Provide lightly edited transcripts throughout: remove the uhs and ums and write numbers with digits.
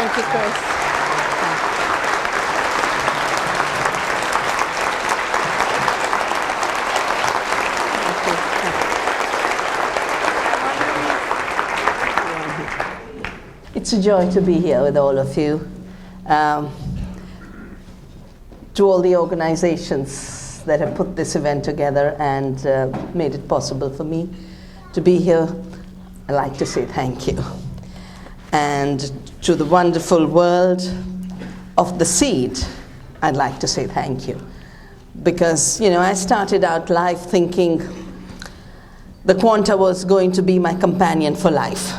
Thank you, Chris. It's a joy to be here with all of you. To all the organizations that have put this event together and made it possible for me to be here, I'd like to say thank you. And to the wonderful world of the seed, I'd like to say thank you. Because, I started out life thinking the quanta was going to be my companion for life.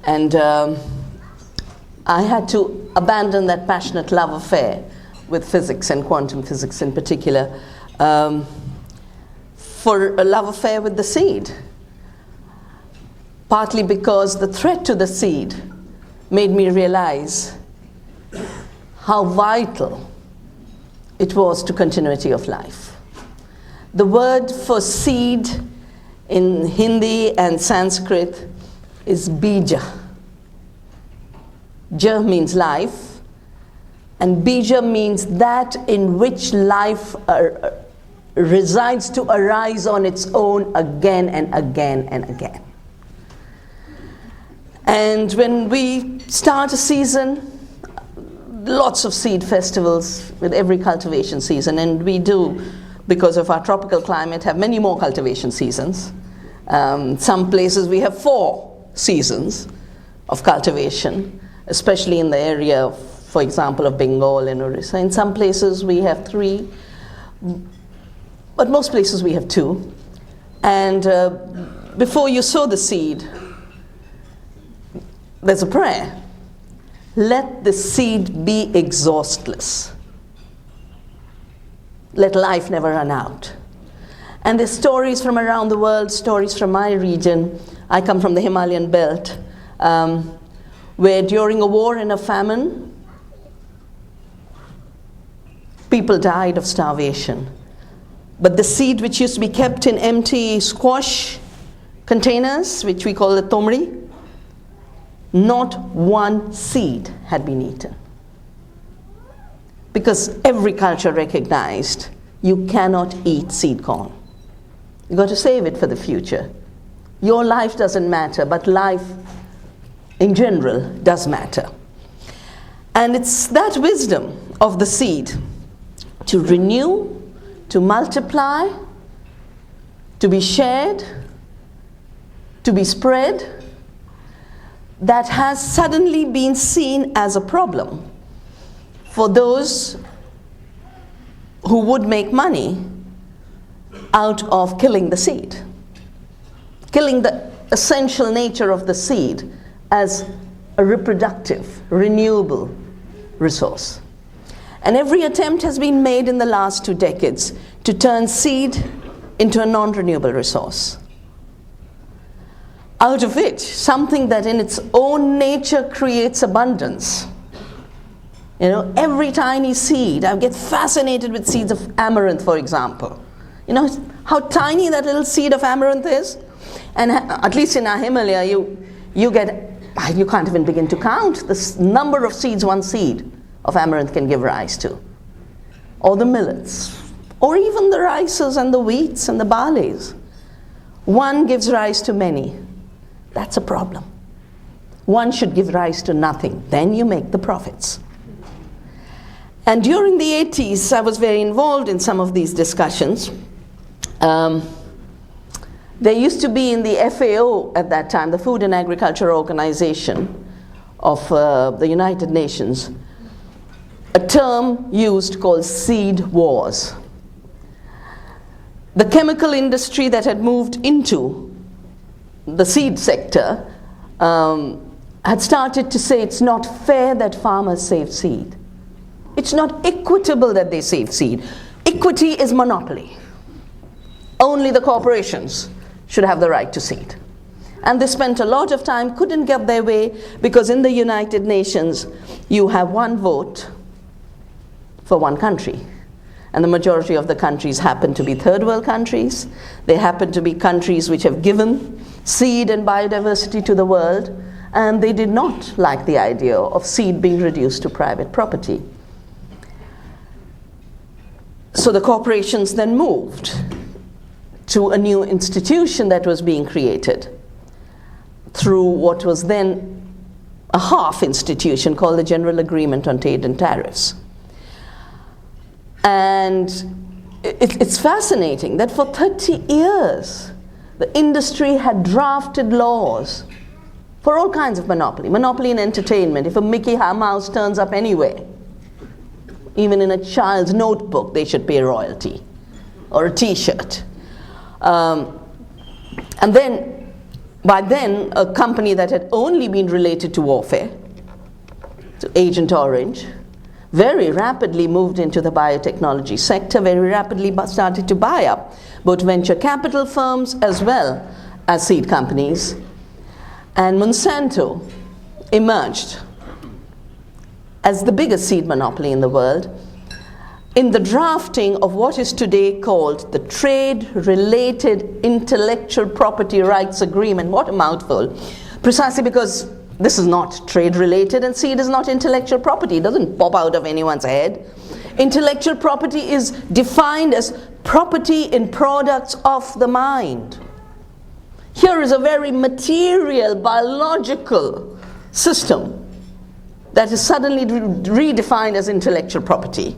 And I had to abandon that passionate love affair with physics and quantum physics in particular for a love affair with the seed. Partly because the threat to the seed made me realize how vital it was to continuity of life. The word for seed in Hindi and Sanskrit is bija. Ja means life, and bija means that in which life resides to arise on its own again and again and again. And when we start a season, lots of seed festivals with every cultivation season, and we do, because of our tropical climate, have many more cultivation seasons. Some places we have 4 seasons of cultivation, especially in the area, for example, of Bengal and Orissa. In some places we have 3, but most places we have 2. And before you sow the seed, there's a prayer. Let the seed be exhaustless. Let life never run out. And there's stories from around the world, stories from my region. I come from the Himalayan belt, where during a war and a famine, people died of starvation. But the seed which used to be kept in empty squash containers, which we call the tomri, not one seed had been eaten. Because every culture recognized you cannot eat seed corn. You've got to save it for the future. Your life doesn't matter, but life in general does matter. And it's that wisdom of the seed to renew, to multiply, to be shared, to be spread, that has suddenly been seen as a problem for those who would make money out of killing the seed, killing the essential nature of the seed as a reproductive, renewable resource. And every attempt has been made in the last 2 decades to turn seed into a non-renewable resource. Out of which, something that in its own nature creates abundance. Every tiny seed, I get fascinated with seeds of amaranth, for example. How tiny that little seed of amaranth is? And at least in our Himalaya, you can't even begin to count the number of seeds one seed of amaranth can give rise to. Or the millets, or even the rices and the wheats and the barleys. One gives rise to many. That's a problem. One should give rise to nothing. Then you make the profits. And during the 80s, I was very involved in some of these discussions. There used to be in the FAO at that time, the Food and Agriculture Organization of the United Nations, a term used called seed wars. The chemical industry that had moved into the seed sector had started to say it's not fair that farmers save seed. It's not equitable that they save seed. Equity is monopoly. Only the corporations should have the right to seed. And they spent a lot of time, couldn't get their way, because in the United Nations, you have one vote for one country. And the majority of the countries happen to be third world countries. They happen to be countries which have given seed and biodiversity to the world. and they did not like the idea of seed being reduced to private property. So the corporations then moved to a new institution that was being created through what was then a half institution called the General Agreement on Trade and Tariffs. And it's fascinating that for 30 years, the industry had drafted laws for all kinds of monopoly. Monopoly in entertainment. If a Mickey Mouse turns up anywhere, even in a child's notebook, they should pay royalty, or a t-shirt. And then, by then, a company that had only been related to warfare, to Agent Orange, very rapidly moved into the biotechnology sector, very rapidly started to buy up both venture capital firms as well as seed companies. And Monsanto emerged as the biggest seed monopoly in the world in the drafting of what is today called the Trade-Related Intellectual Property Rights Agreement. What a mouthful. Precisely because this is not trade-related and seed is not intellectual property. It doesn't pop out of anyone's head. Intellectual property is defined as property in products of the mind. Here is a very material, biological system that is suddenly redefined as intellectual property.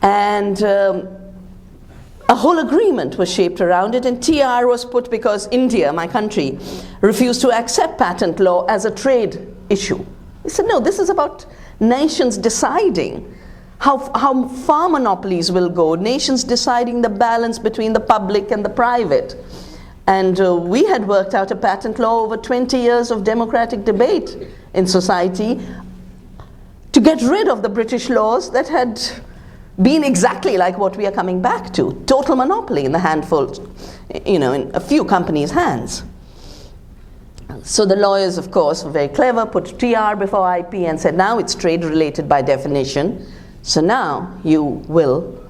And a whole agreement was shaped around it, and TR was put because India, my country, refused to accept patent law as a trade issue. He said, no, this is about nations deciding how far monopolies will go, nations deciding the balance between the public and the private. And we had worked out a patent law over 20 years of democratic debate in society to get rid of the British laws that had been exactly like what we are coming back to. Total monopoly in the handful, in a few companies' hands. So the lawyers, of course, were very clever, put TR before IP and said, now it's trade related by definition, so now you will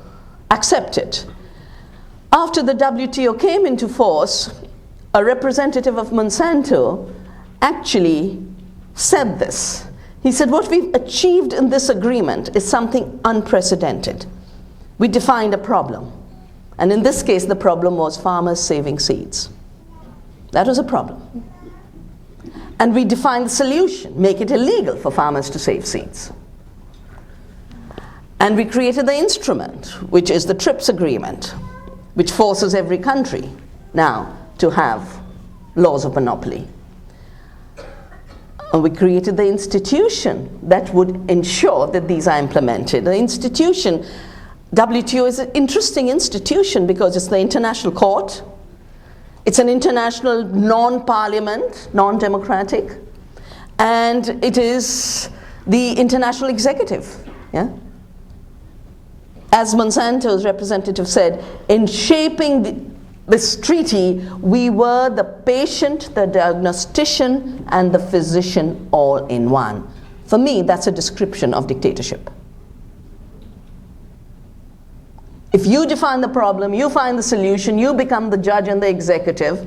accept it. After the WTO came into force, a representative of Monsanto actually said this. He said, what we've achieved in this agreement is something unprecedented. We defined a problem. And in this case, the problem was farmers saving seeds. That was a problem. And we defined the solution, make it illegal for farmers to save seeds. And we created the instrument, which is the TRIPS agreement, which forces every country now to have laws of monopoly. And we created the institution that would ensure that these are implemented. The institution, WTO, is an interesting institution because it's the international court. It's an international non-parliament, non-democratic, and it is the international executive. Yeah? As Monsanto's representative said, in shaping this treaty, we were the patient, the diagnostician, and the physician all in one. For me, that's a description of dictatorship. If you define the problem, you find the solution, you become the judge and the executive,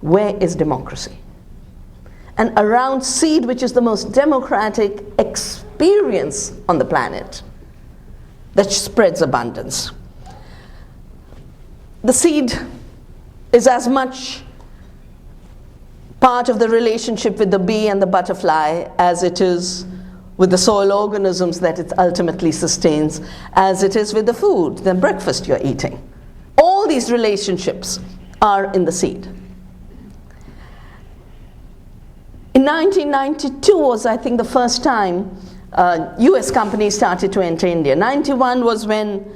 where is democracy? And around seed, which is the most democratic experience on the planet, that spreads abundance. The seed is as much part of the relationship with the bee and the butterfly as it is with the soil organisms that it ultimately sustains, as it is with the food, the breakfast you're eating. All these relationships are in the seed. In 1992 was, I think, the first time US companies started to enter India. 91 was when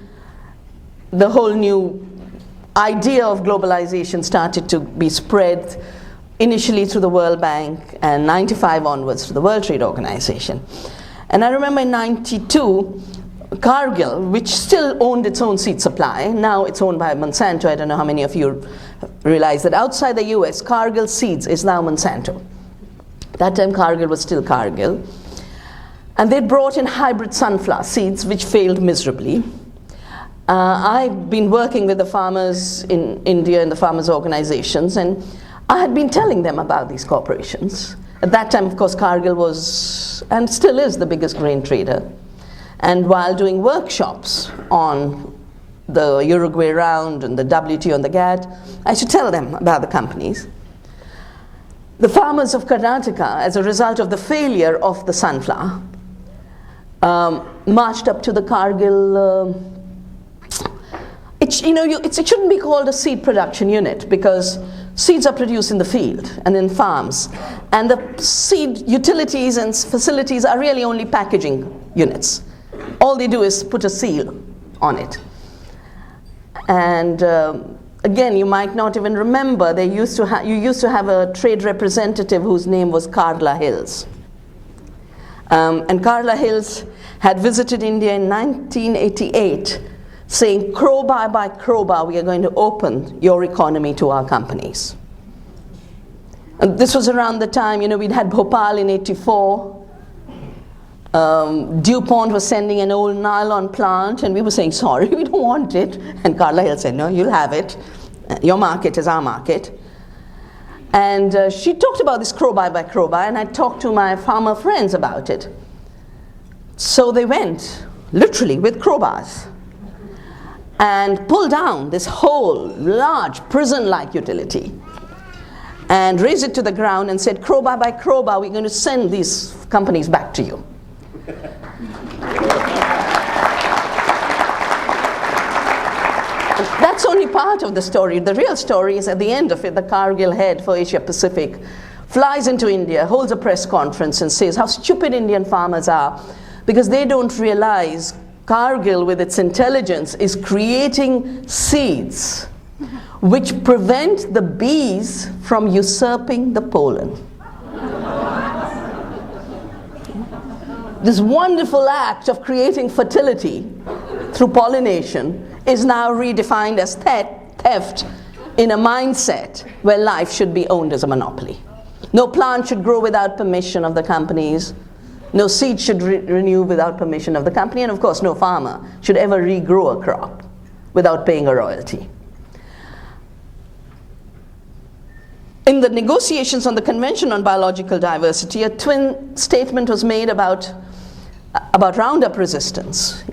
the whole new idea of globalization started to be spread, initially through the World Bank, and 95 onwards through the World Trade Organization. And I remember in 92, Cargill, which still owned its own seed supply, now it's owned by Monsanto. I don't know how many of you realize that outside the US, Cargill Seeds is now Monsanto. That time Cargill was still Cargill. And they brought in hybrid sunflower seeds, which failed miserably. I've been working with the farmers in India and the farmers' organizations, and I had been telling them about these corporations. At that time, of course, Cargill was, and still is, the biggest grain trader. And while doing workshops on the Uruguay round and the WTO and the GATT, I should tell them about the companies. The farmers of Karnataka, as a result of the failure of the sunflower, marched up to the Cargill. It shouldn't be called a seed production unit, because seeds are produced in the field and in farms, and the seed utilities and facilities are really only packaging units. All they do is put a seal on it. And again, you might not even remember, you used to have a trade representative whose name was Carla Hills. And Carla Hills had visited India in 1988, saying, crowbar by crowbar, we are going to open your economy to our companies. And this was around the time, we'd had Bhopal in 84. DuPont was sending an old nylon plant, and we were saying, sorry, we don't want it. And Carla Hill said, no, you'll have it. Your market is our market. And she talked about this crowbar by crowbar, and I talked to my farmer friends about it. So they went, literally, with crowbars, and pulled down this whole large prison-like utility and raised it to the ground and said, crowbar by crowbar, we're going to send these companies back to you. That's only part of the story. The real story is at the end of it. The Cargill head for Asia Pacific flies into India, holds a press conference, and says how stupid Indian farmers are, because they don't realize Cargill, with its intelligence, is creating seeds which prevent the bees from usurping the pollen. This wonderful act of creating fertility through pollination is now redefined as theft in a mindset where life should be owned as a monopoly. No plant should grow without permission of the companies. No seed should renew without permission of the company. And of course, no farmer should ever regrow a crop without paying a royalty. In the negotiations on the Convention on Biological Diversity, a twin statement was made about Roundup resistance.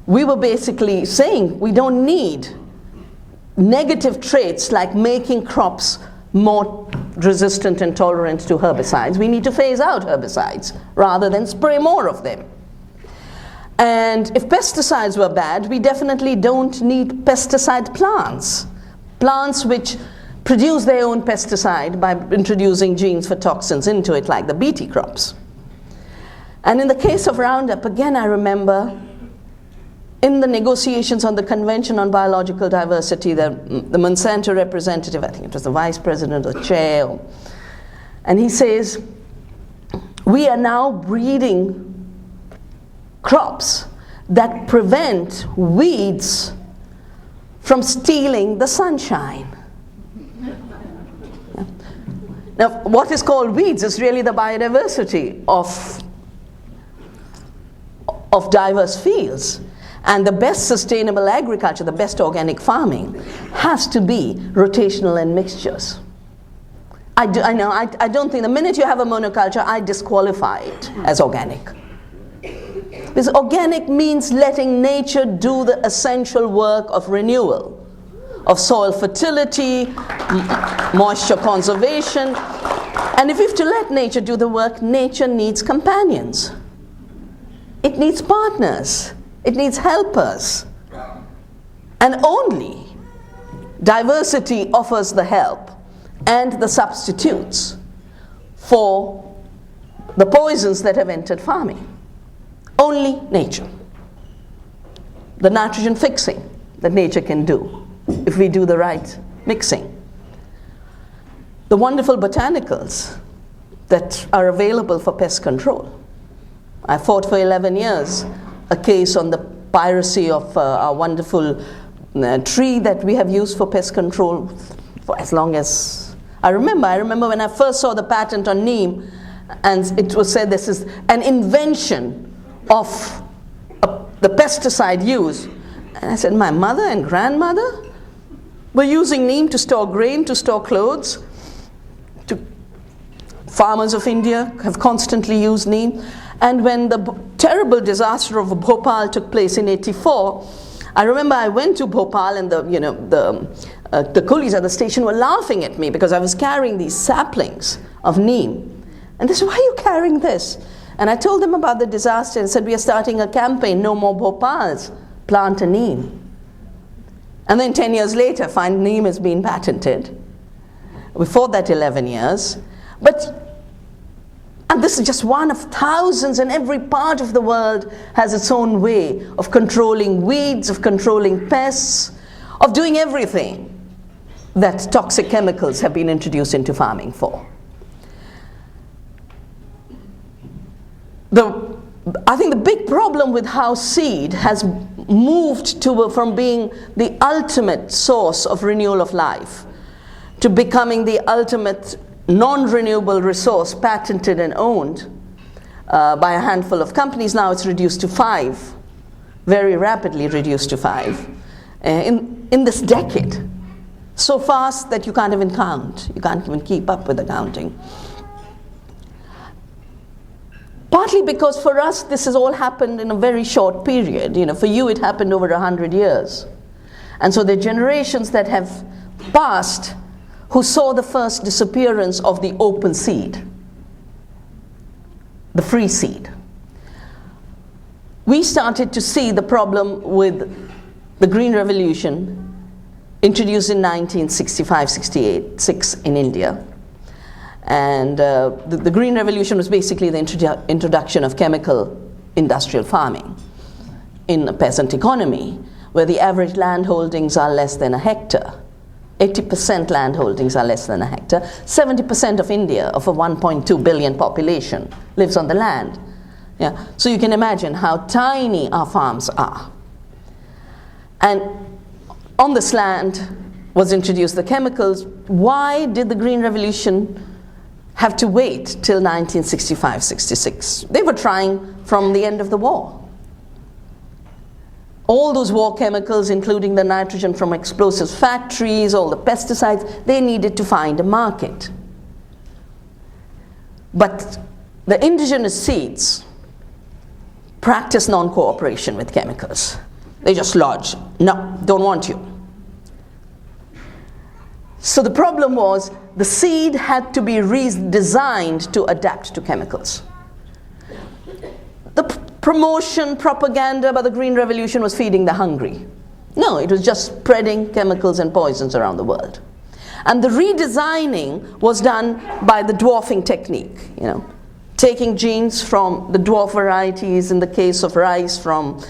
We were basically saying we don't need negative traits like making crops more resistant and tolerant to herbicides. We need to phase out herbicides rather than spray more of them. And if pesticides were bad, we definitely don't need pesticide plants. Plants which produce their own pesticide by introducing genes for toxins into it, like the BT crops. And in the case of Roundup, again, I remember in the negotiations on the Convention on Biological Diversity, the Monsanto representative, I think it was the vice president or chair, and he says, we are now breeding crops that prevent weeds from stealing the sunshine. Now, what is called weeds is really the biodiversity of diverse fields. And the best sustainable agriculture, the best organic farming, has to be rotational and mixtures. I don't think the minute you have a monoculture, I disqualify it as organic. Because organic means letting nature do the essential work of renewal, of soil fertility, moisture conservation. And if you have to let nature do the work, nature needs companions. It needs partners. It needs helpers. And only diversity offers the help and the substitutes for the poisons that have entered farming. Only nature. The nitrogen fixing that nature can do if we do the right mixing. The wonderful botanicals that are available for pest control. I fought for 11 years a case on the piracy of a wonderful tree that we have used for pest control for as long as I remember. I remember when I first saw the patent on neem, and it was said this is an invention of the pesticide use. And I said, my mother and grandmother were using neem to store grain, to store clothes. farmers of India have constantly used neem. And when the terrible disaster of Bhopal took place in '84, I remember I went to Bhopal, and the coolies at the station were laughing at me because I was carrying these saplings of neem. And they said, "Why are you carrying this?" And I told them about the disaster and said, "We are starting a campaign, no more Bhopals, plant a neem." And then 10 years later, find neem has been patented. We fought that 11 years. And this is just one of thousands, and every part of the world has its own way of controlling weeds, of controlling pests, of doing everything that toxic chemicals have been introduced into farming for. I think the big problem with how seed has moved from being the ultimate source of renewal of life to becoming the ultimate non-renewable resource patented and owned by a handful of companies. Now it's reduced to 5, very rapidly reduced to 5 in this decade. So fast that you can't even count. You can't even keep up with the counting. Partly because for us this has all happened in a very short period. For you it happened over 100 years. And so the generations that have passed who saw the first disappearance of the open seed, the free seed. We started to see the problem with the Green Revolution introduced in 1965-66 in India. And the Green Revolution was basically the introduction of chemical industrial farming in a peasant economy, where the average land holdings are less than a hectare. 80% land holdings are less than a hectare. 70% of India, of a 1.2 billion population, lives on the land. Yeah. So you can imagine how tiny our farms are. And on this land was introduced the chemicals. Why did the Green Revolution have to wait till 1965-66? They were trying from the end of the war. All those war chemicals, including the nitrogen from explosives factories, all the pesticides, they needed to find a market. But the indigenous seeds practice non-cooperation with chemicals. They just lodge. No, don't want you. So the problem was the seed had to be redesigned to adapt to chemicals. The promotion, propaganda by the Green Revolution was feeding the hungry. No, it was just spreading chemicals and poisons around the world. And the redesigning was done by the dwarfing technique, taking genes from the dwarf varieties, in the case of rice from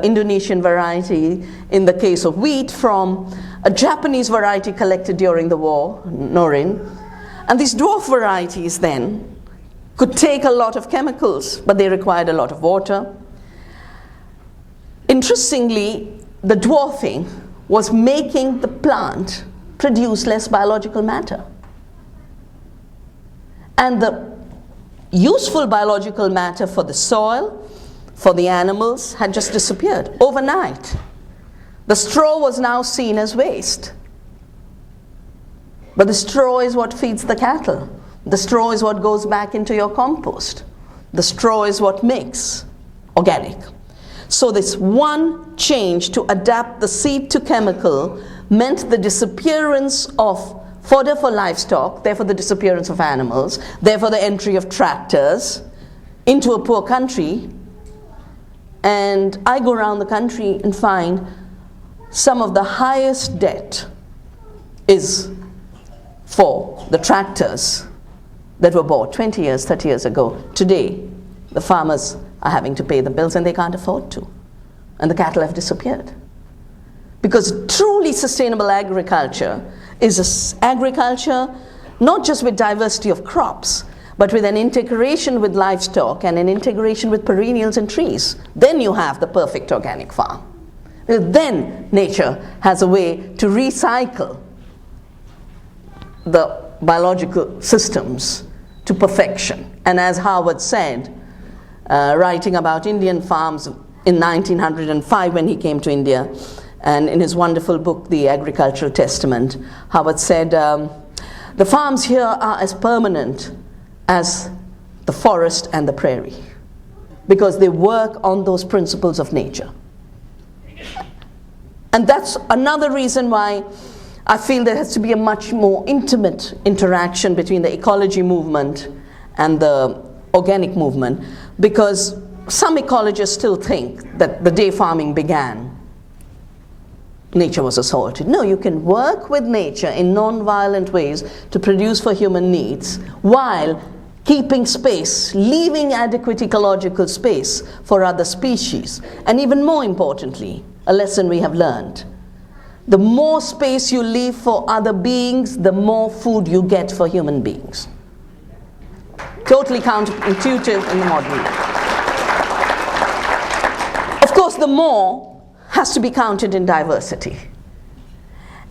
Indonesian variety, in the case of wheat from a Japanese variety collected during the war, Norin. And these dwarf varieties then could take a lot of chemicals, but they required a lot of water. Interestingly, the dwarfing was making the plant produce less biological matter. And the useful biological matter for the soil, for the animals, had just disappeared overnight. The straw was now seen as waste. But the straw is what feeds the cattle. The straw is what goes back into your compost. The straw is what makes organic. So this one change to adapt the seed to chemical meant the disappearance of fodder for livestock, therefore the disappearance of animals, therefore the entry of tractors into a poor country. And I go around the country and find some of the highest debt is for the tractors that were bought 20 years, 30 years ago. Today, the farmers are having to pay the bills and they can't afford to. And the cattle have disappeared. Because truly sustainable agriculture is agriculture not just with diversity of crops, but with an integration with livestock and an integration with perennials and trees. Then you have the perfect organic farm. Then nature has a way to recycle the biological systems to perfection. And as Howard said, writing about Indian farms in 1905 when he came to India, and in his wonderful book, The Agricultural Testament, Howard said, the farms here are as permanent as the forest and the prairie, because they work on those principles of nature. And that's another reason why I feel there has to be a much more intimate interaction between the ecology movement and the organic movement, because some ecologists still think that the day farming began, nature was assaulted. No, you can work with nature in non-violent ways to produce for human needs while keeping space, leaving adequate ecological space for other species. And even more importantly, a lesson we have learned: the more space you leave for other beings, the more food you get for human beings. Totally counterintuitive in the modern world. Of course, the more has to be counted in diversity.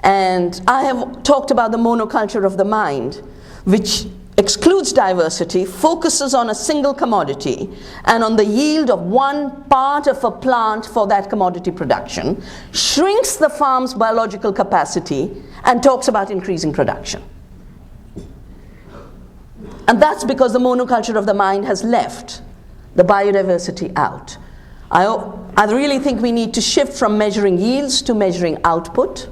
And I have talked about the monoculture of the mind, which excludes diversity, focuses on a single commodity and on the yield of one part of a plant for that commodity production, shrinks the farm's biological capacity, and talks about increasing production. And that's because the monoculture of the mind has left the biodiversity out. I really think we need to shift from measuring yields to measuring output.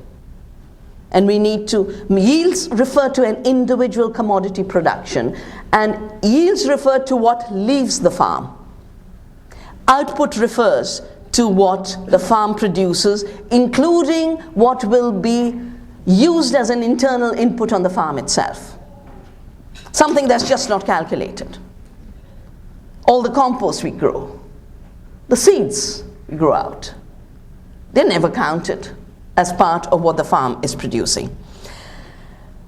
And we need to, yields refer to an individual commodity production, and yields refer to what leaves the farm. Output refers to what the farm produces, including what will be used as an internal input on the farm itself. Something that's just not calculated. All the compost we grow, the seeds we grow out, they're never counted as part of what the farm is producing.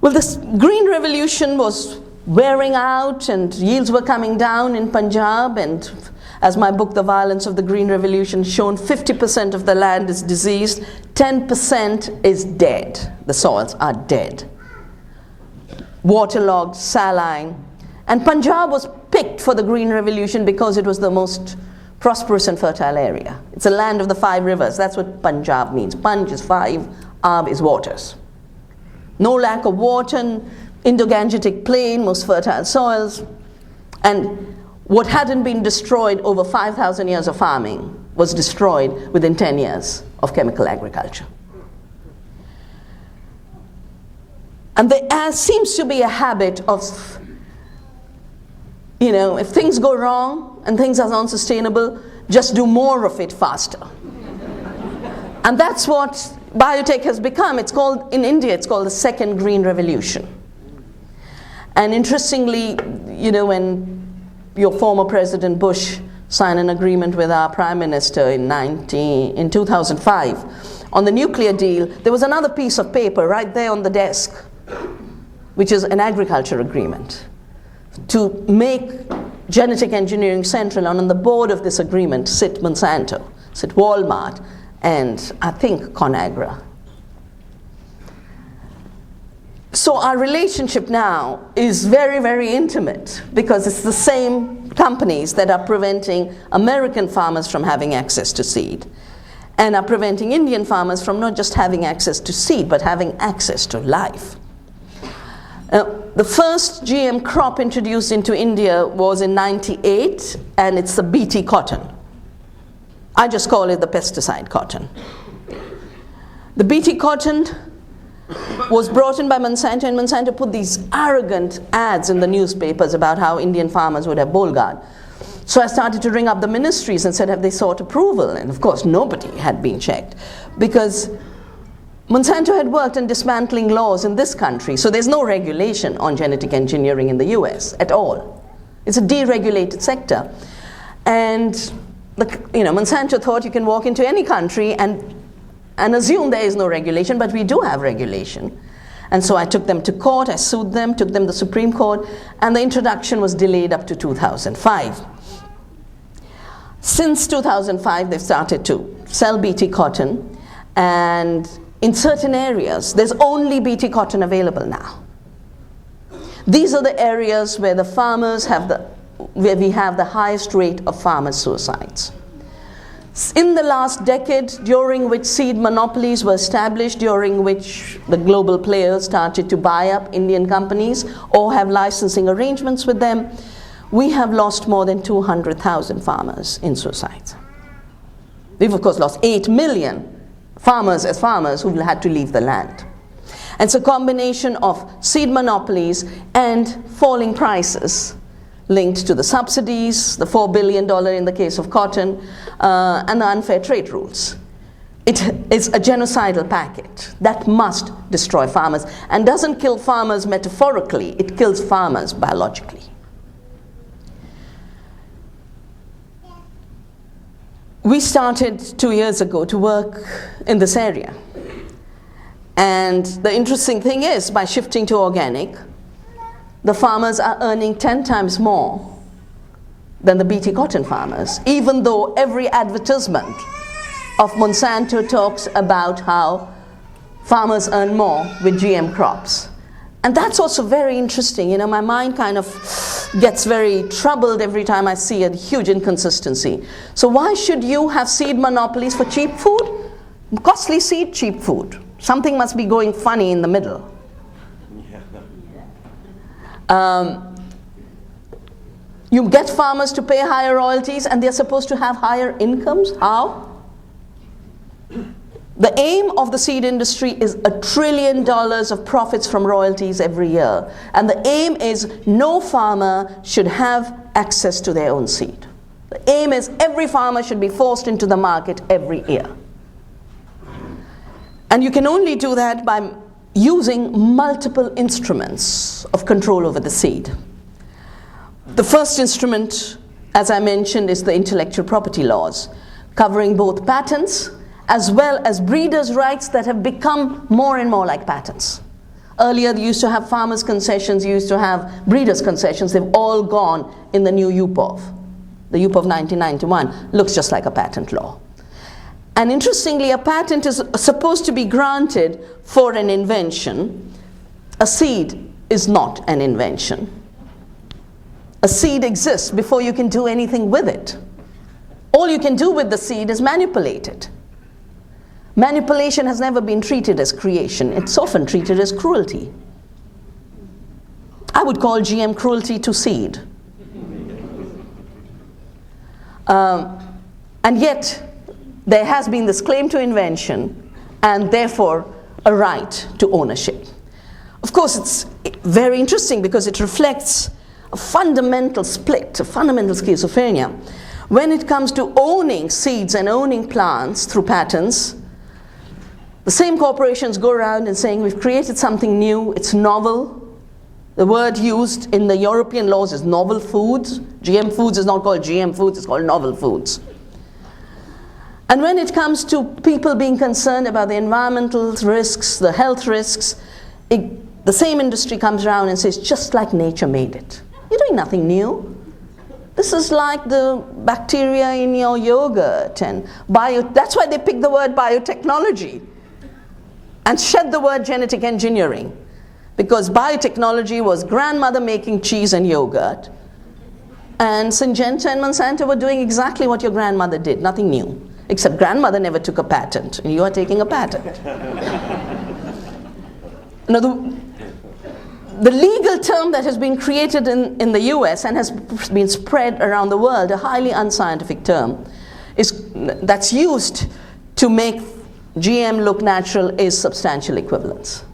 Well, this green revolution was wearing out and yields were coming down in Punjab, and as my book, The Violence of the Green Revolution, shown, 50% of the land is diseased, 10% is dead. The soils are dead. Waterlogged, saline. And Punjab was picked for the Green Revolution because it was the most prosperous and fertile area. It's a land of the 5 rivers. That's what Punjab means. Punj is 5, Ab is waters. No lack of water, Indo-Gangetic plain, most fertile soils. And what hadn't been destroyed over 5,000 years of farming was destroyed within 10 years of chemical agriculture. And there seems to be a habit of, if things go wrong and things are unsustainable, just do more of it faster. And that's what biotech has become. It's called, in India, it's called the second green revolution. And interestingly, when your former President Bush signed an agreement with our Prime Minister in 2005 on the nuclear deal, there was another piece of paper right there on the desk, which is an agriculture agreement to make genetic engineering central. And on the board of this agreement sit Monsanto, sit Walmart, and I think ConAgra. So our relationship now is very, very intimate, because it's the same companies that are preventing American farmers from having access to seed, and are preventing Indian farmers from not just having access to seed, but having access to life. The first GM crop introduced into India was in '98, and it's the BT cotton. I just call it the pesticide cotton. The BT cotton was brought in by Monsanto, and Monsanto put these arrogant ads in the newspapers about how Indian farmers would have Bolgard. So I started to ring up the ministries and said, have they sought approval? And of course, nobody had been checked, because Monsanto had worked on dismantling laws in this country, so there's no regulation on genetic engineering in the US at all. It's a deregulated sector. And Monsanto thought you can walk into any country and assume there is no regulation, but we do have regulation. And so I took them to court, I sued them, took them to the Supreme Court, and the introduction was delayed up to 2005. Since 2005, they've started to sell BT cotton, and in certain areas, there's only BT cotton available now. These are the areas where where we have the highest rate of farmer suicides. In the last decade, during which seed monopolies were established, during which the global players started to buy up Indian companies or have licensing arrangements with them, we have lost more than 200,000 farmers in suicide. We've of course lost 8 million farmers who've had to leave the land. And it's a combination of seed monopolies and falling prices linked to the subsidies, the $4 billion in the case of cotton, and the unfair trade rules. It is a genocidal packet that must destroy farmers, and doesn't kill farmers metaphorically, it kills farmers biologically. We started 2 years ago to work in this area. And the interesting thing is, by shifting to organic, the farmers are earning 10 times more than the BT cotton farmers, even though every advertisement of Monsanto talks about how farmers earn more with GM crops. And that's also very interesting. You know, my mind kind of gets very troubled every time I see a huge inconsistency. So why should you have seed monopolies for cheap food? Costly seed, cheap food. Something must be going funny in the middle. You get farmers to pay higher royalties and they're supposed to have higher incomes. How? The aim of the seed industry is $1 trillion of profits from royalties every year. And the aim is no farmer should have access to their own seed. The aim is every farmer should be forced into the market every year. And you can only do that by using multiple instruments of control over the seed. The first instrument, as I mentioned, is the intellectual property laws, covering both patents as well as breeders' rights that have become more and more like patents. Earlier, you used to have farmers' concessions, you used to have breeders' concessions. They've all gone in the new UPOV. The UPOV 1991 looks just like a patent law. And interestingly, a patent is supposed to be granted for an invention. A seed is not an invention. A seed exists before you can do anything with it. All you can do with the seed is manipulate it. Manipulation has never been treated as creation. It's often treated as cruelty. I would call GM cruelty to seed. And yet, there has been this claim to invention and therefore a right to ownership. Of course, it's very interesting because it reflects a fundamental split, a fundamental schizophrenia. When it comes to owning seeds and owning plants through patents, the same corporations go around and saying, we've created something new, it's novel. The word used in the European laws is novel foods. GM foods is not called GM foods, it's called novel foods. And when it comes to people being concerned about the environmental risks, the health risks, the same industry comes around and says, just like nature made it. You're doing nothing new. This is like the bacteria in your yogurt and that's why they picked the word biotechnology and shed the word genetic engineering. Because biotechnology was grandmother making cheese and yogurt, and Syngenta and Monsanto were doing exactly what your grandmother did, nothing new. Except grandmother never took a patent, and you are taking a patent. Now, the legal term that has been created in the US and has been spread around the world, a highly unscientific term, that's used to make GM look natural, is substantial equivalence.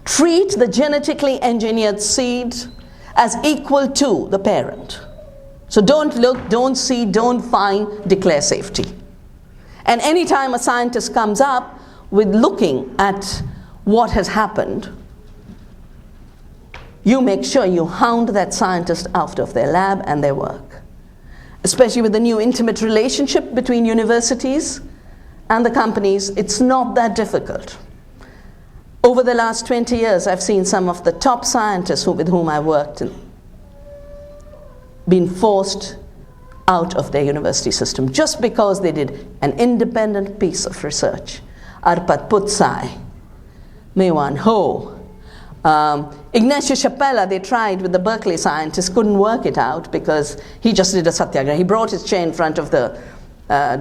Treat the genetically engineered seed as equal to the parent. So don't look, don't see, don't find, declare safety. And anytime a scientist comes up with looking at what has happened, you make sure you hound that scientist out of their lab and their work. Especially with the new intimate relationship between universities and the companies, it's not that difficult. Over the last 20 years, I've seen some of the top scientists with whom I worked being forced out of their university system just because they did an independent piece of research. Arpat Putsai, Mewan Ho, Ignacio Chapela, they tried with the Berkeley scientists, couldn't work it out because he just did a satyagraha. He brought his chair in front of the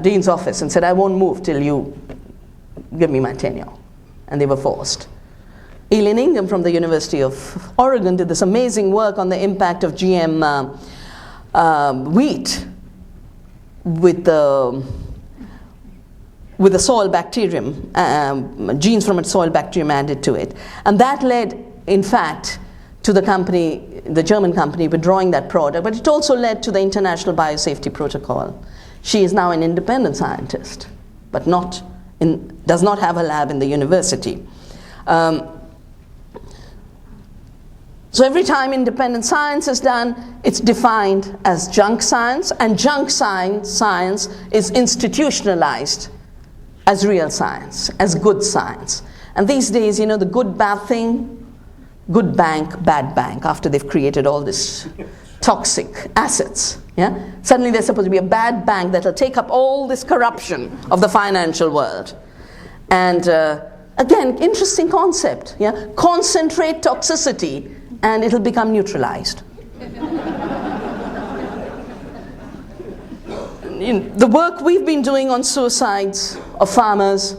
dean's office and said, I won't move till you give me my tenure. And they were forced. Eileen Ingham from the University of Oregon did this amazing work on the impact of GM wheat with the soil bacterium, genes from a soil bacterium added to it. And that led, in fact, to the company, the German company, withdrawing that product, but it also led to the International Biosafety Protocol. She is now an independent scientist, but does not have a lab in the university. So every time independent science is done, it's defined as junk science, and junk science is institutionalized as real science, as good science. And these days, you know, the good bad thing, good bank, bad bank, after they've created all this toxic assets. Yeah? Suddenly there's supposed to be a bad bank that'll take up all this corruption of the financial world. And again, interesting concept. Yeah? Concentrate toxicity and it'll become neutralized. The work we've been doing on suicides of farmers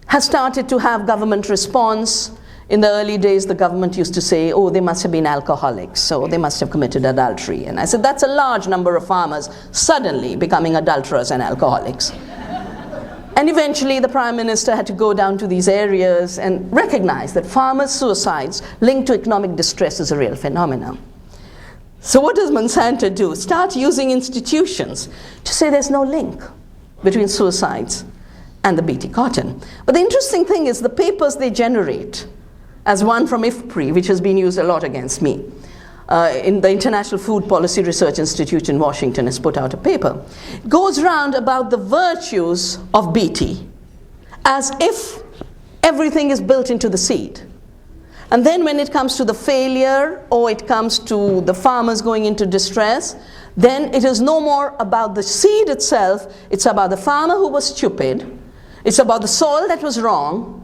has started to have government response. In the early days, the government used to say, oh, they must have been alcoholics, so they must have committed adultery. And I said, that's a large number of farmers suddenly becoming adulterers and alcoholics. And eventually, the Prime Minister had to go down to these areas and recognize that farmers' suicides linked to economic distress is a real phenomenon. So what does Monsanto do? Start using institutions to say there's no link between suicides and the Bt cotton. But the interesting thing is the papers they generate, as one from IFPRI, which has been used a lot against me, in the International Food Policy Research Institute in Washington has put out a paper. It goes around about the virtues of Bt as if everything is built into the seed. And then when it comes to the failure or it comes to the farmers going into distress, then it is no more about the seed itself, it's about the farmer who was stupid, it's about the soil that was wrong,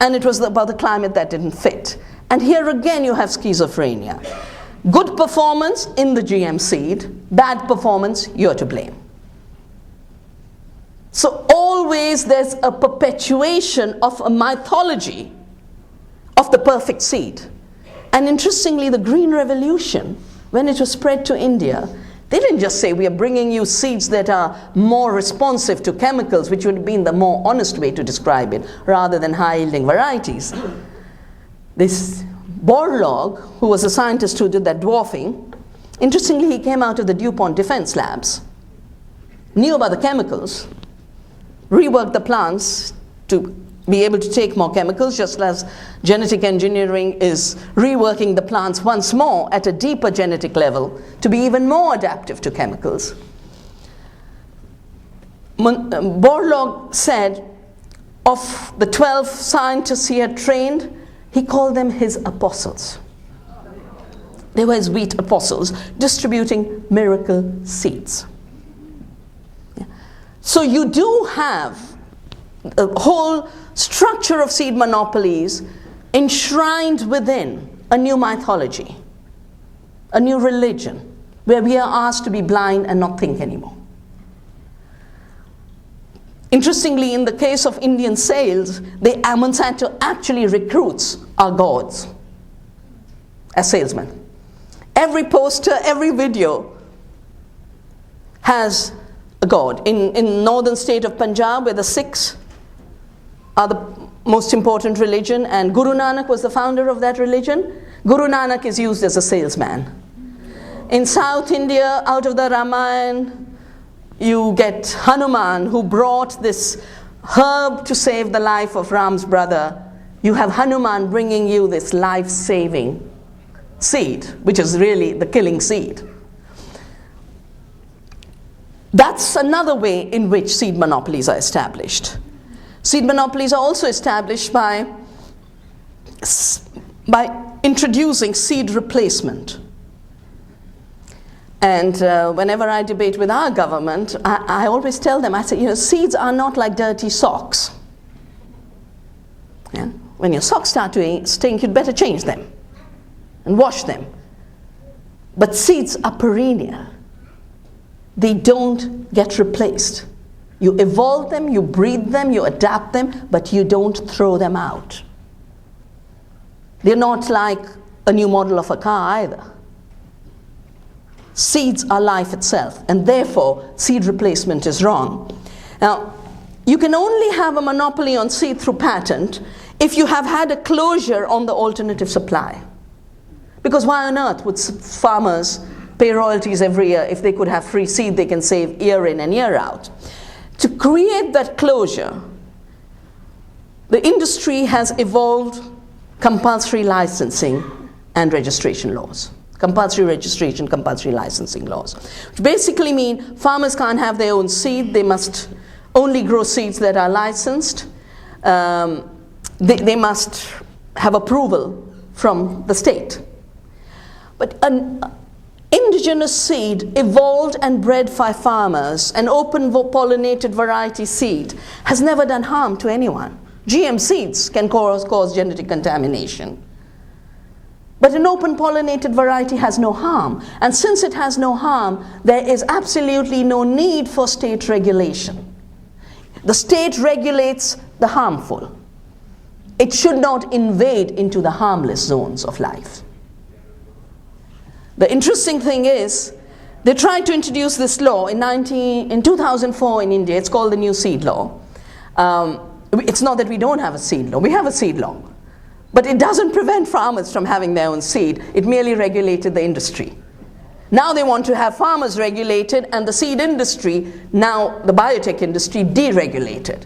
and it was about the climate that didn't fit. And here again you have schizophrenia. Good performance in the GM seed, bad performance, you're to blame. So always there's a perpetuation of a mythology of the perfect seed. And interestingly, the Green Revolution, when it was spread to India, they didn't just say, we are bringing you seeds that are more responsive to chemicals, which would have been the more honest way to describe it, rather than high-yielding varieties. This Borlaug, who was a scientist who did that dwarfing, interestingly, he came out of the DuPont Defense Labs, knew about the chemicals, reworked the plants to be able to take more chemicals, just as genetic engineering is reworking the plants once more at a deeper genetic level to be even more adaptive to chemicals. Borlaug said of the 12 scientists he had trained, he called them his apostles. They were his wheat apostles, distributing miracle seeds. Yeah. So you do have a whole structure of seed monopolies enshrined within a new mythology, a new religion, where we are asked to be blind and not think anymore. Interestingly, in the case of Indian sales, Monsanto actually recruits our gods as salesmen. Every poster, every video has a god. In northern state of Punjab, where the Sikhs are the most important religion, and Guru Nanak was the founder of that religion, Guru Nanak is used as a salesman. In South India, out of the Ramayana, you get Hanuman, who brought this herb to save the life of Ram's brother. You have Hanuman bringing you this life-saving seed, which is really the killing seed. That's another way in which seed monopolies are established. Seed monopolies are also established by introducing seed replacement. And whenever I debate with our government, I always tell them, I say, you know, seeds are not like dirty socks. Yeah? When your socks start to stink, you'd better change them and wash them. But seeds are perennial. They don't get replaced. You evolve them, you breed them, you adapt them, but you don't throw them out. They're not like a new model of a car either. Seeds are life itself, and therefore seed replacement is wrong. Now, you can only have a monopoly on seed through patent if you have had a closure on the alternative supply. Because why on earth would farmers pay royalties every year if they could have free seed they can save year in and year out? To create that closure, the industry has evolved compulsory licensing and registration laws. Compulsory registration, compulsory licensing laws. Which basically mean farmers can't have their own seed, they must only grow seeds that are licensed. They must have approval from the state. But an indigenous seed evolved and bred by farmers, an open pollinated variety seed, has never done harm to anyone. GM seeds can cause genetic contamination. But an open pollinated variety has no harm. And since it has no harm, there is absolutely no need for state regulation. The state regulates the harmful. It should not invade into the harmless zones of life. The interesting thing is, they tried to introduce this law in 2004 in India. It's called the New Seed Law. It's not that we don't have a seed law. We have a seed law. But it doesn't prevent farmers from having their own seed. It merely regulated the industry. Now they want to have farmers regulated and the seed industry, now the biotech industry, deregulated.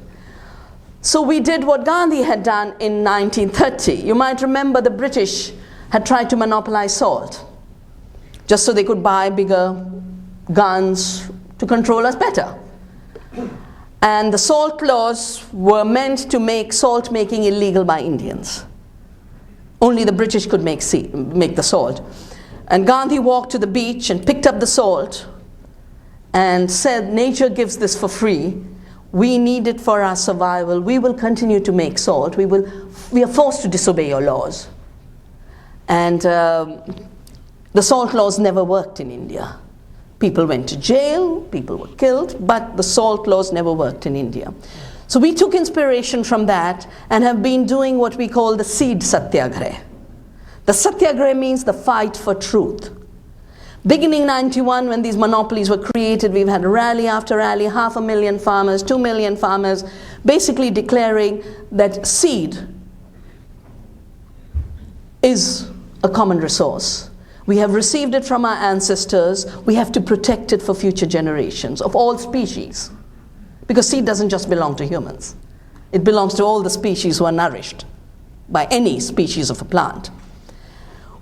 So we did what Gandhi had done in 1930. You might remember the British had tried to monopolize salt, just so they could buy bigger guns to control us better. And the salt laws were meant to make salt making illegal by Indians. Only the British could make the salt. And Gandhi walked to the beach and picked up the salt and said, nature gives this for free. We need it for our survival. We will continue to make salt. We are forced to disobey your laws. And the salt laws never worked in India. People went to jail, people were killed, but the salt laws never worked in India. So we took inspiration from that and have been doing what we call the seed satyagraha. The satyagraha means the fight for truth. Beginning 91, when these monopolies were created, we've had rally after rally, 500,000 farmers, 2 million farmers, basically declaring that seed is a common resource. We have received it from our ancestors. We have to protect it for future generations of all species. Because seed doesn't just belong to humans. It belongs to all the species who are nourished by any species of a plant.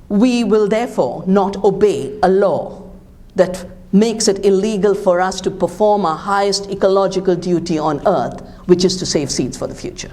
We will therefore not obey a law that makes it illegal for us to perform our highest ecological duty on earth, which is to save seeds for the future.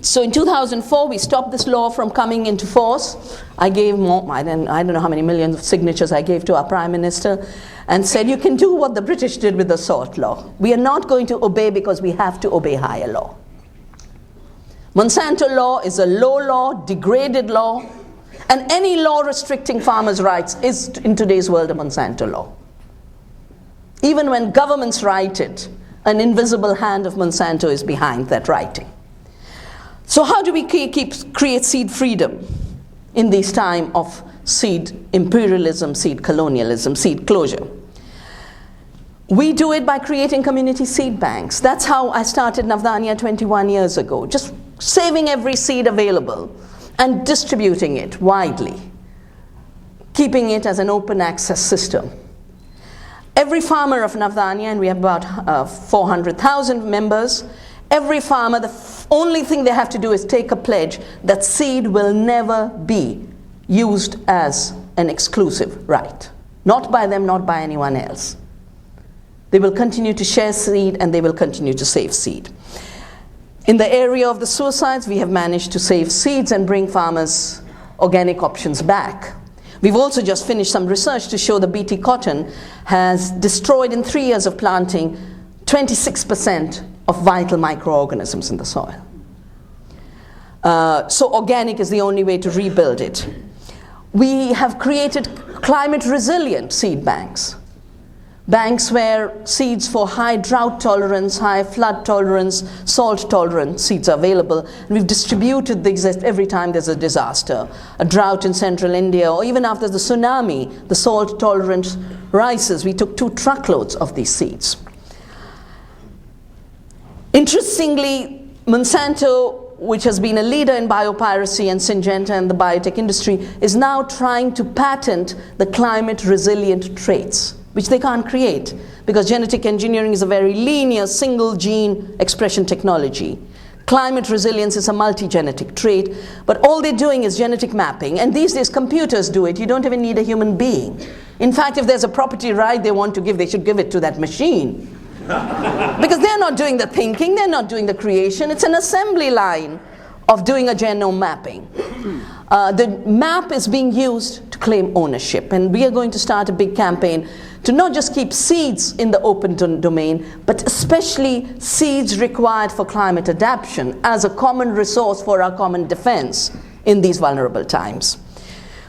So in 2004, we stopped this law from coming into force. I gave more, I don't know how many millions of signatures I gave to our Prime Minister, and said, you can do what the British did with the salt law. We are not going to obey because we have to obey higher law. Monsanto law is a low law, degraded law, and any law restricting farmers' rights is, in today's world, a Monsanto law. Even when governments write it, an invisible hand of Monsanto is behind that writing. So how do we create seed freedom in this time of seed imperialism, seed colonialism, seed closure? We do it by creating community seed banks. That's how I started Navdanya 21 years ago, just saving every seed available and distributing it widely, keeping it as an open access system. Every farmer of Navdanya, and we have about 400,000 members, every farmer, the only thing they have to do is take a pledge that seed will never be used as an exclusive right. Not by them, not by anyone else. They will continue to share seed and they will continue to save seed. In the area of the suicides, we have managed to save seeds and bring farmers' organic options back. We've also just finished some research to show the BT cotton has destroyed in 3 years of planting 26% of vital microorganisms in the soil. So organic is the only way to rebuild it. We have created climate resilient seed banks. Banks where seeds for high drought tolerance, high flood tolerance, salt tolerant seeds are available. And we've distributed these every time there's a disaster, a drought in central India, or even after the tsunami, the salt tolerance rises. We took 2 truckloads of these seeds. Interestingly, Monsanto, which has been a leader in biopiracy, and Syngenta and the biotech industry, is now trying to patent the climate resilient traits, which they can't create because genetic engineering is a very linear single gene expression technology. Climate resilience is a multi-genetic trait, but all they're doing is genetic mapping, and these days computers do it. You don't even need a human being. In fact, if there's a property right they want to give, they should give it to that machine. Because they're not doing the thinking, they're not doing the creation. It's an assembly line of doing a genome mapping. The map is being used to claim ownership, and we are going to start a big campaign to not just keep seeds in the open domain, but especially seeds required for climate adaptation as a common resource for our common defense in these vulnerable times.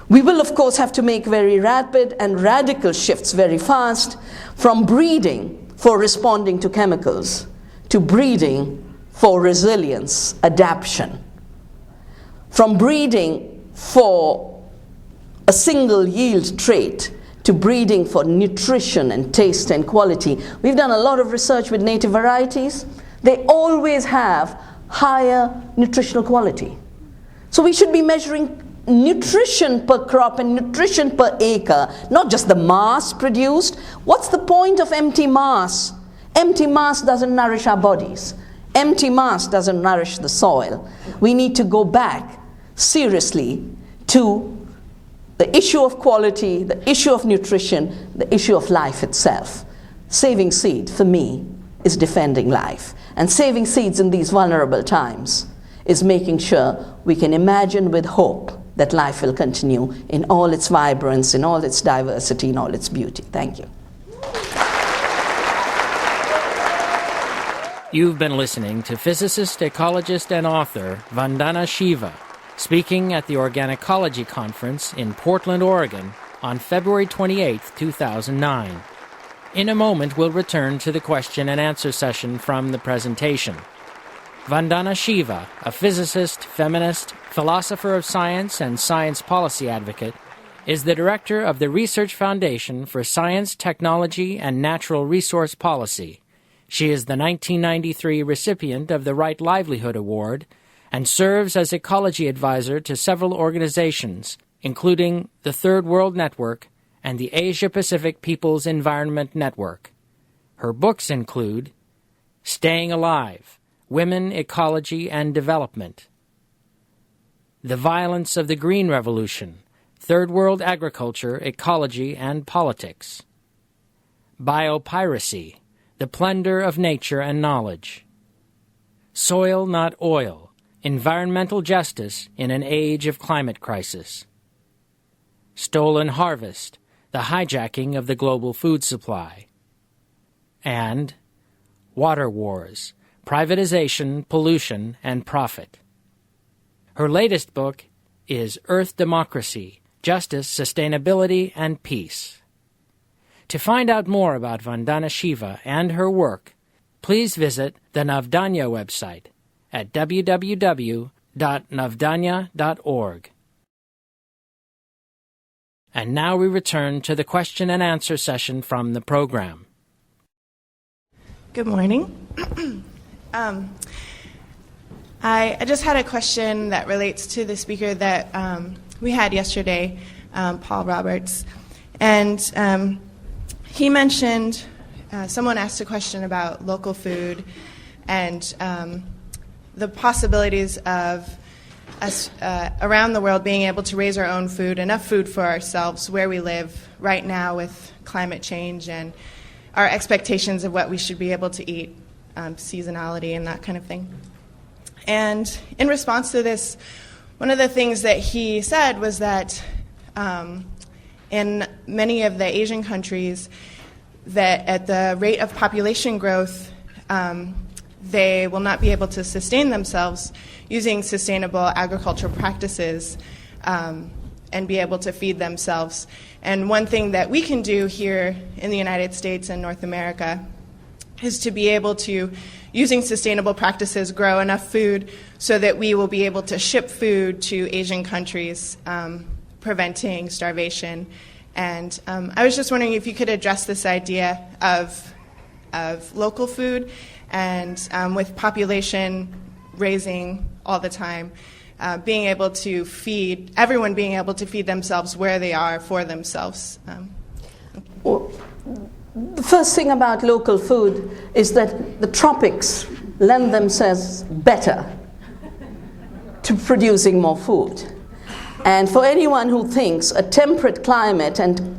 We will, of course, have to make very rapid and radical shifts very fast from breeding for responding to chemicals to breeding for resilience, adaptation. From breeding for a single yield trait to breeding for nutrition and taste and quality. We've done a lot of research with native varieties. They always have higher nutritional quality. So we should be measuring nutrition per crop and nutrition per acre, not just the mass produced. What's the point of empty mass? Empty mass doesn't nourish our bodies. Empty mass doesn't nourish the soil. We need to go back seriously to the issue of quality, the issue of nutrition, the issue of life itself. Saving seed, for me, is defending life. And saving seeds in these vulnerable times is making sure we can imagine with hope that life will continue in all its vibrance, in all its diversity, in all its beauty. Thank you. You've been listening to physicist, ecologist, and author Vandana Shiva, speaking at the Organicology Conference in Portland, Oregon on February 28, 2009. In a moment, we'll return to the question and answer session from the presentation. Vandana Shiva, a physicist, feminist, philosopher of science, and science policy advocate, is the director of the Research Foundation for Science, Technology, and Natural Resource Policy. She is the 1993 recipient of the Right Livelihood Award and serves as ecology advisor to several organizations, including the Third World Network and the Asia-Pacific People's Environment Network. Her books include Staying Alive, Women, Ecology, and Development, The Violence of the Green Revolution, Third World Agriculture, Ecology, and Politics, Biopiracy, The Plunder of Nature and Knowledge, Soil Not Oil, Environmental Justice in an Age of Climate Crisis, Stolen Harvest, The Hijacking of the Global Food Supply, and Water Wars, Privatization, Pollution, and Profit. Her latest book is Earth Democracy, Justice, Sustainability, and Peace. To find out more about Vandana Shiva and her work, please visit the Navdanya website at www.navdanya.org. And now we return to the question and answer session from the program. Good morning. I just had a question that relates to the speaker that we had yesterday, Paul Roberts. And he mentioned, someone asked a question about local food and the possibilities of us around the world being able to raise our own food, enough food for ourselves where we live right now with climate change and our expectations of what we should be able to eat, seasonality and that kind of thing. And in response to this, one of the things that he said was that in many of the Asian countries, that at the rate of population growth, they will not be able to sustain themselves using sustainable agricultural practices and be able to feed themselves. And one thing that we can do here in the United States and North America is to be able to, using sustainable practices, grow enough food so that we will be able to ship food to Asian countries, preventing starvation. And I was just wondering if you could address this idea of local food and with population raising all the time, being able to feed, everyone being able to feed themselves where they are for themselves. Well, the first thing about local food is that the tropics lend themselves better to producing more food. And for anyone who thinks a temperate climate and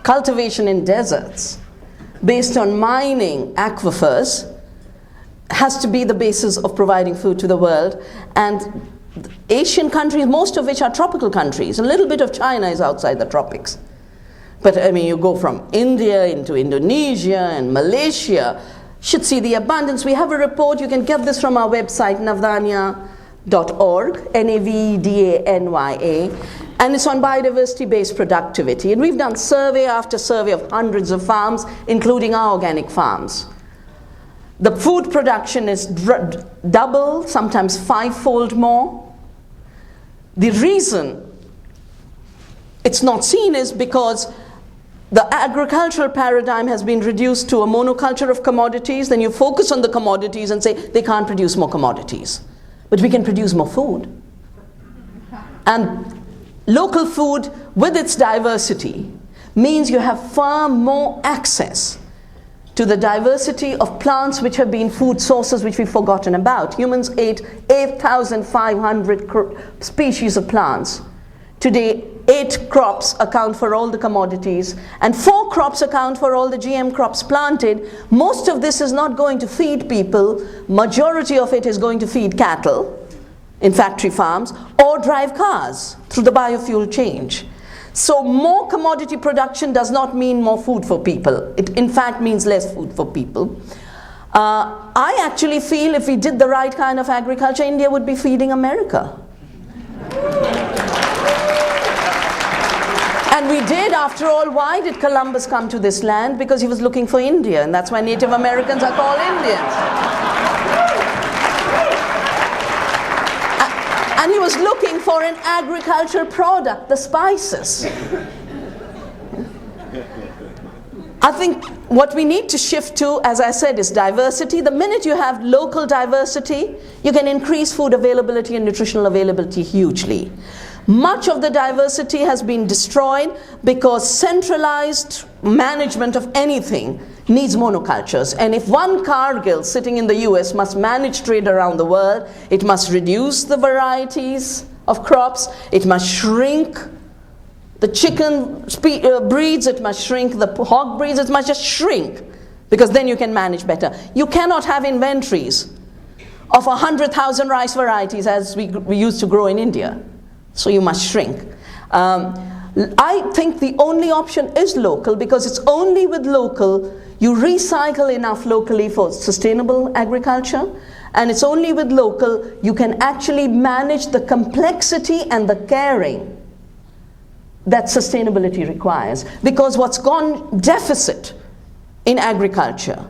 cultivation in deserts based on mining aquifers has to be the basis of providing food to the world. And Asian countries, most of which are tropical countries, a little bit of China is outside the tropics. But I mean, you go from India into Indonesia and Malaysia, should see the abundance. We have a report, you can get this from our website, navdanya.org, Navdanya, and it's on biodiversity-based productivity. And we've done survey after survey of hundreds of farms, including our organic farms. The food production is double, sometimes fivefold more. The reason it's not seen is because the agricultural paradigm has been reduced to a monoculture of commodities. Then you focus on the commodities and say they can't produce more commodities, but we can produce more food. And local food with its diversity means you have far more access to the diversity of plants which have been food sources which we've forgotten about. Humans ate 8,500 species of plants. Today, 8 crops account for all the commodities, and 4 crops account for all the GM crops planted. Most of this is not going to feed people. Majority of it is going to feed cattle in factory farms or drive cars through the biofuel change. So more commodity production does not mean more food for people. It in fact means less food for people. I actually feel if we did the right kind of agriculture, India would be feeding America. And we did, after all. Why did Columbus come to this land? Because he was looking for India, and that's why Native Americans are called Indians. And he was looking for an agricultural product, the spices. I think what we need to shift to, as I said, is diversity. The minute you have local diversity, you can increase food availability and nutritional availability hugely. Much of the diversity has been destroyed because centralized management of anything needs monocultures. And if one Cargill sitting in the US must manage trade around the world, it must reduce the varieties of crops, it must shrink the chicken breeds, it must shrink the hog breeds, it must just shrink, because then you can manage better. You cannot have inventories of 100,000 rice varieties as we used to grow in India. So you must shrink. I think the only option is local, because it's only with local you recycle enough locally for sustainable agriculture, and it's only with local you can actually manage the complexity and the caring that sustainability requires. Because what's gone deficit in agriculture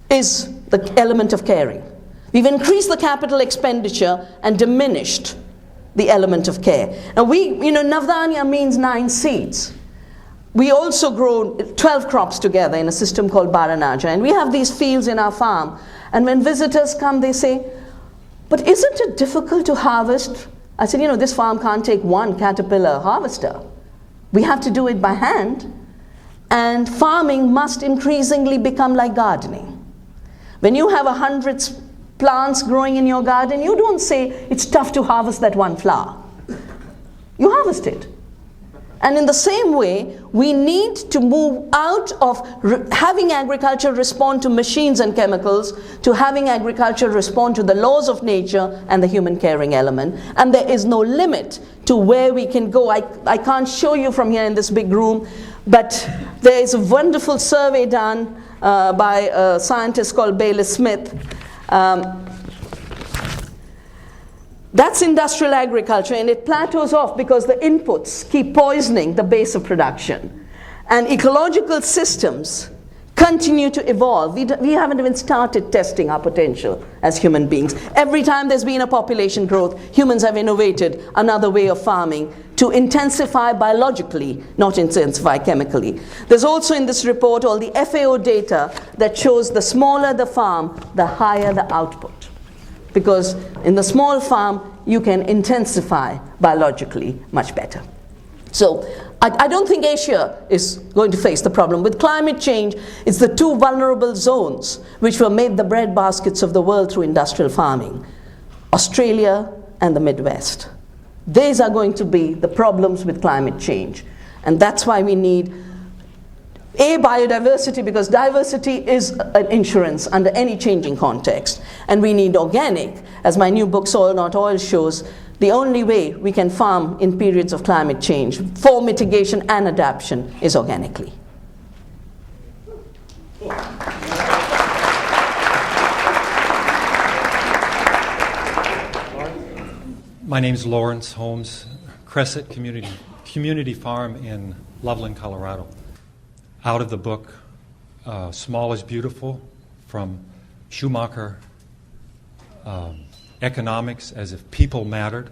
is the element of caring. We've increased the capital expenditure and diminished the element of care. Now Navdanya means 9 seeds. We also grow 12 crops together in a system called Baranaja, and we have these fields in our farm. And when visitors come, they say, but isn't it difficult to harvest? I said, this farm can't take one Caterpillar harvester. We have to do it by hand. And farming must increasingly become like gardening. When you have 100 plants growing in your garden, you don't say it's tough to harvest that one flower. You harvest it. And in the same way, we need to move out of having agriculture respond to machines and chemicals to having agriculture respond to the laws of nature and the human caring element. And there is no limit to where we can go. I can't show you from here in this big room, but there is a wonderful survey done by a scientist called Bayless Smith, That's industrial agriculture, and it plateaus off because the inputs keep poisoning the base of production. And ecological systems continue to evolve. We haven't even started testing our potential as human beings. Every time there's been a population growth, humans have innovated another way of farming to intensify biologically, not intensify chemically. There's also in this report all the FAO data that shows the smaller the farm, the higher the output. Because in the small farm, you can intensify biologically much better. So I don't think Asia is going to face the problem. With climate change, it's the two vulnerable zones which were made the breadbaskets of the world through industrial farming, Australia and the Midwest. These are going to be the problems with climate change. And that's why we need biodiversity, because diversity is an insurance under any changing context. And we need organic. As my new book, Soil Not Oil, shows, the only way we can farm in periods of climate change for mitigation and adaptation is organically. My name is Lawrence Holmes, Crescent Community Farm in Loveland, Colorado. Out of the book, Small is Beautiful, from Schumacher, Economics as if People Mattered.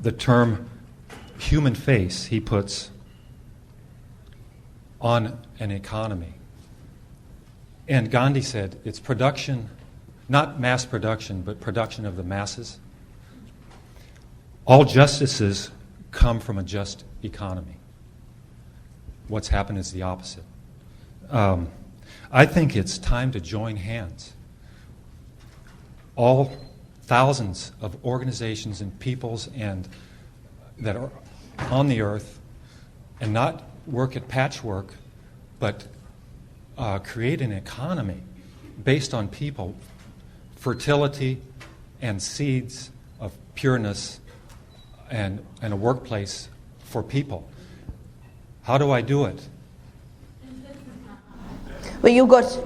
The term human face he puts on an economy. And Gandhi said it's production, not mass production, but production of the masses. All justices come from a just economy. What's happened is the opposite. I think it's time to join hands. All thousands of organizations and peoples and that are on the earth, and not work at patchwork, but create an economy based on people, fertility and seeds of pureness, and a workplace for people. How do I do it? Well, you've got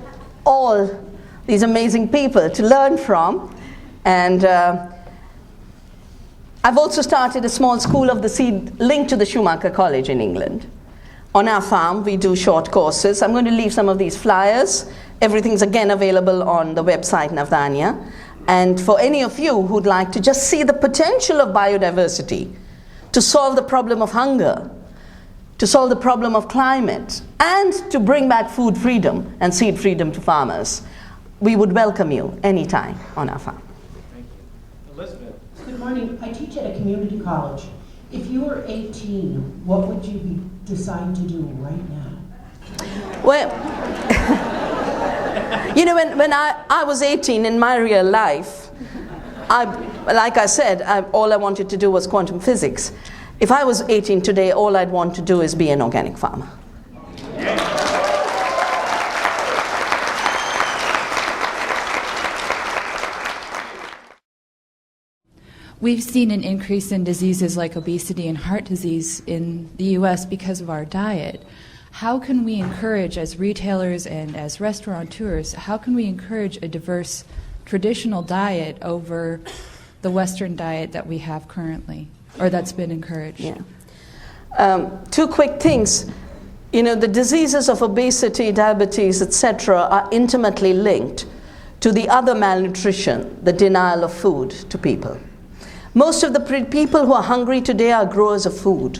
all these amazing people to learn from, and I've also started a small school of the seed linked to the Schumacher College in England. On our farm, we do short courses. I'm going to leave some of these flyers. Everything's again available on the website Navdanya. And for any of you who'd like to just see the potential of biodiversity to solve the problem of hunger, to solve the problem of climate, and to bring back food freedom and seed freedom to farmers, we would welcome you anytime on our farm. Thank you. Elizabeth. Good morning. I teach at a community college. If you were 18, what would you decide to do right now? Well, you know, when I was 18 in my real life, like I said, all I wanted to do was quantum physics. If I was 18 today, all I'd want to do is be an organic farmer. We've seen an increase in diseases like obesity and heart disease in the U.S. because of our diet. How can we encourage, as retailers and as restaurateurs, how can we encourage a diverse traditional diet over the Western diet that we have currently, or that's been encouraged? Yeah. Two quick things. You know, the diseases of obesity, diabetes, etc. are intimately linked to the other malnutrition, the denial of food to people. Most of the people who are hungry today are growers of food.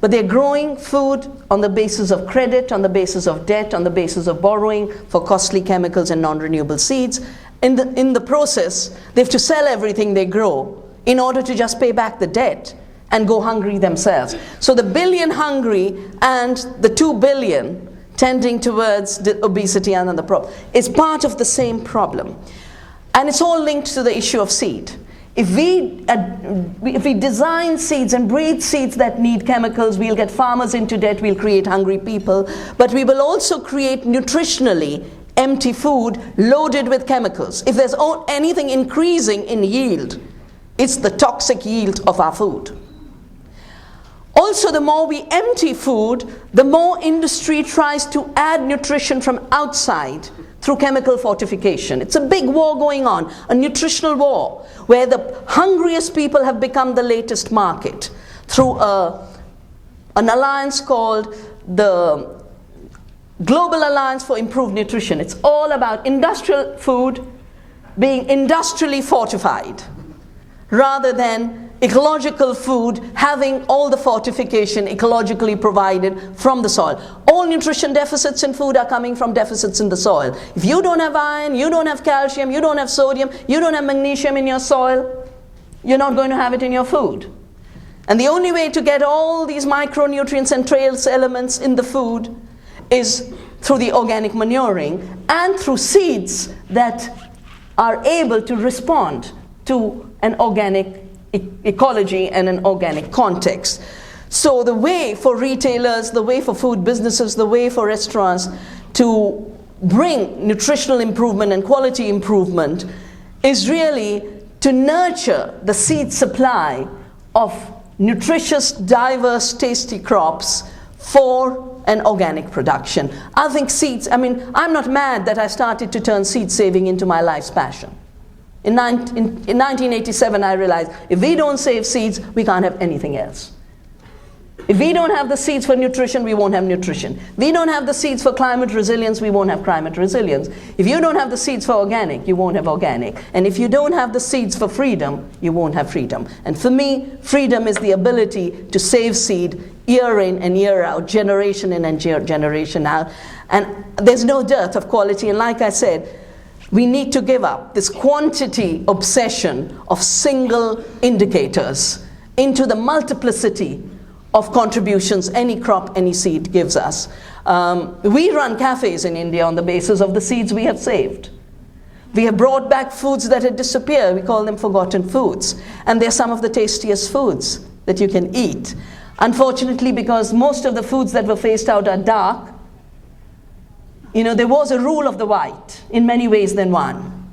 But they're growing food on the basis of credit, on the basis of debt, on the basis of borrowing for costly chemicals and non-renewable seeds. In the process, they have to sell everything they grow in order to just pay back the debt and go hungry themselves. So the billion hungry and the 2 billion tending towards the obesity and the problem is part of the same problem. And it's all linked to the issue of seed. If we design seeds and breed seeds that need chemicals, we'll get farmers into debt, we'll create hungry people, but we will also create nutritionally empty food loaded with chemicals. If there's anything increasing in yield, it's the toxic yield of our food. Also, the more we empty food, the more industry tries to add nutrition from outside through chemical fortification. It's a big war going on, a nutritional war, where the hungriest people have become the latest market through an alliance called the Global Alliance for Improved Nutrition. It's all about industrial food being industrially fortified rather than ecological food having all the fortification ecologically provided from the soil. All nutrition deficits in food are coming from deficits in the soil. If you don't have iron, you don't have calcium, you don't have sodium, you don't have magnesium in your soil, you're not going to have it in your food. And the only way to get all these micronutrients and trace elements in the food is through the organic manuring and through seeds that are able to respond to an organic ecology and an organic context. So the way for retailers, the way for food businesses, the way for restaurants to bring nutritional improvement and quality improvement is really to nurture the seed supply of nutritious, diverse, tasty crops for an organic production. I think seeds, I'm not mad that I started to turn seed saving into my life's passion. In 1987, I realized if we don't save seeds, we can't have anything else. If we don't have the seeds for nutrition, we won't have nutrition. If we don't have the seeds for climate resilience, we won't have climate resilience. If you don't have the seeds for organic, you won't have organic. And if you don't have the seeds for freedom, you won't have freedom. And for me, freedom is the ability to save seed year in and year out, generation in and generation out. And there's no dearth of quality. And like I said, we need to give up this quantity obsession of single indicators into the multiplicity of contributions any crop, any seed gives us. We run cafes in India on the basis of the seeds we have saved. We have brought back foods that had disappeared. We call them forgotten foods. And they're some of the tastiest foods that you can eat. Unfortunately, because most of the foods that were phased out are dark, there was a rule of the white in many ways than one.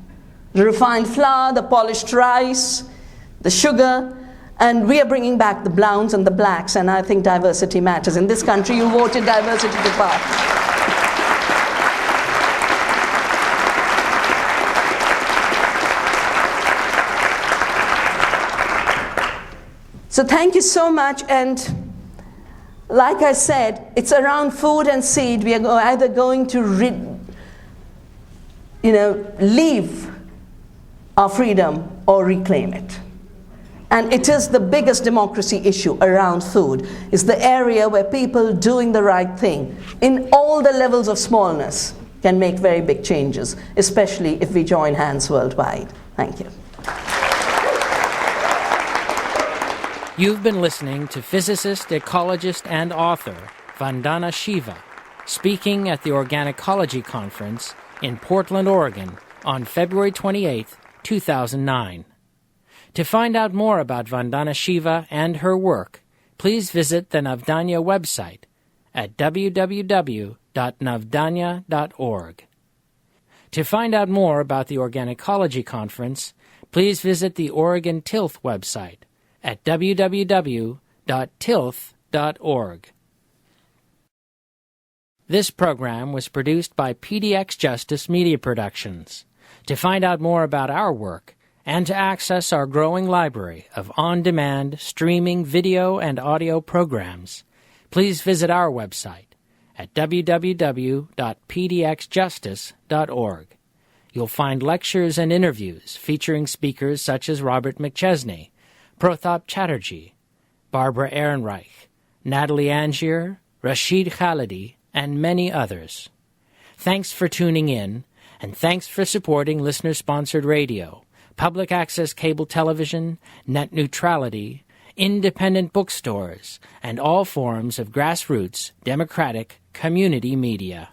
The refined flour, the polished rice, the sugar, and we are bringing back the browns and the blacks, and I think diversity matters. In this country, you voted diversity to power. So thank you so much, and like I said, it's around food and seed. We are either going to leave our freedom or reclaim it. And it is the biggest democracy issue around food. It's the area where people doing the right thing in all the levels of smallness can make very big changes, especially if we join hands worldwide. Thank you. You've been listening to physicist, ecologist, and author Vandana Shiva speaking at the Organicology Conference in Portland, Oregon on February 28, 2009. To find out more about Vandana Shiva and her work, please visit the Navdanya website at www.navdanya.org. To find out more about the Organicology Conference, please visit the Oregon Tilth website at www.tilth.org. This program was produced by pdxjustice Media Productions. To find out more about our work and to access our growing library of on-demand streaming video and audio programs, please visit our website at www.pdxjustice.org. You'll find lectures and interviews featuring speakers such as Robert McChesney, Prothap Chatterjee, Barbara Ehrenreich, Natalie Angier, Rashid Khalidi, and many others. Thanks for tuning in, and thanks for supporting listener-sponsored radio, public access cable television, net neutrality, independent bookstores, and all forms of grassroots, democratic, community media.